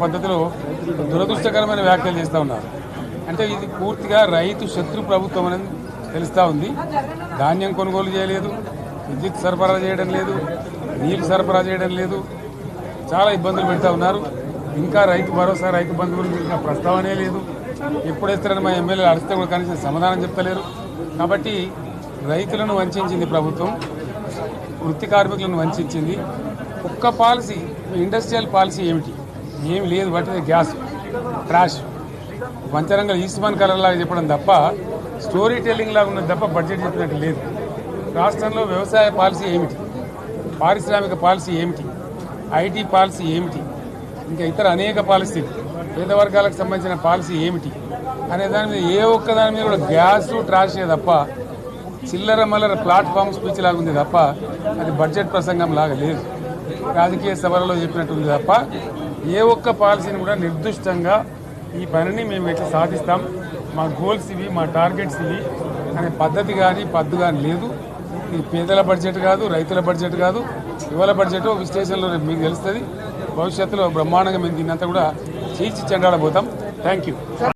పద్ధతిలో దురదృష్టకరమైన వ్యాఖ్యలు చేస్తూ ఉన్నారు. అంటే ఇది పూర్తిగా రైతు శత్రు ప్రభుత్వం అనేది తెలుస్తూ ఉంది. ధాన్యం కొనుగోలు చేయలేదు, విద్యుత్ సరఫరా చేయడం లేదు, నీళ్లు సరఫరా చేయడం లేదు, చాలా ఇబ్బందులు పెడతా ఉన్నారు. ఇంకా రైతు భరోసా, రైతు బంధు గురించి ఇంకా ప్రస్తావనే లేదు. ఎప్పుడేస్తారని మా ఎమ్మెల్యేలు అడిగితే కూడా కనీసం సమాధానం చెప్తలేరు. కాబట్టి రైతులను వంచింది ప్రభుత్వం, వృత్తి కార్మికులను వంచింది. ఒక్క పాలసీ, ఇండస్ట్రియల్ పాలసీ ఏమిటి? ఏమి లేదు. బట్టి గ్యాస్ ట్రాష్ పంచరంగ ఈస్మాన్ కలర్ లాగా చెప్పడం తప్ప, స్టోరీ టెల్లింగ్ లాగా ఉన్నది తప్ప బడ్జెట్ చెప్పినట్టు లేదు. రాష్ట్రంలో వ్యవసాయ పాలసీ ఏమిటి, పారిశ్రామిక పాలసీ ఏమిటి, ఐటీ పాలసీ ఏమిటి, ఇంకా ఇతర అనేక పాలసీలు, పేద వర్గాలకు సంబంధించిన పాలసీ ఏమిటి అనే దాని మీద ఏ ఒక్క దాని మీద కూడా గ్యాస్ ట్రాషే తప్ప, చిల్లర మల్లర ప్లాట్ఫామ్ స్పీచ్ లాగా ఉంది తప్ప, అది బడ్జెట్ ప్రసంగం లాగా లేదు. రాజకీయ సభలలో చెప్పినట్టుంది తప్ప ఏ ఒక్క పాలసీని కూడా నిర్దిష్టంగా ఈ పనిని మేము ఎట్లా సాధిస్తాం, మా గోల్స్ ఇవి, మా టార్గెట్స్ ఇవి అనే పద్ధతి కానీ పద్దు కానీ లేదు. ఇది పేదల బడ్జెట్ కాదు, రైతుల బడ్జెట్ కాదు, యువల బడ్జెట్. విశ్లేషణలో మీకు తెలుస్తుంది. భవిష్యత్తులో బ్రహ్మాండంగా మేము దీన్నంతా కూడా చీల్చి చెండాడబోతాం. Thank you.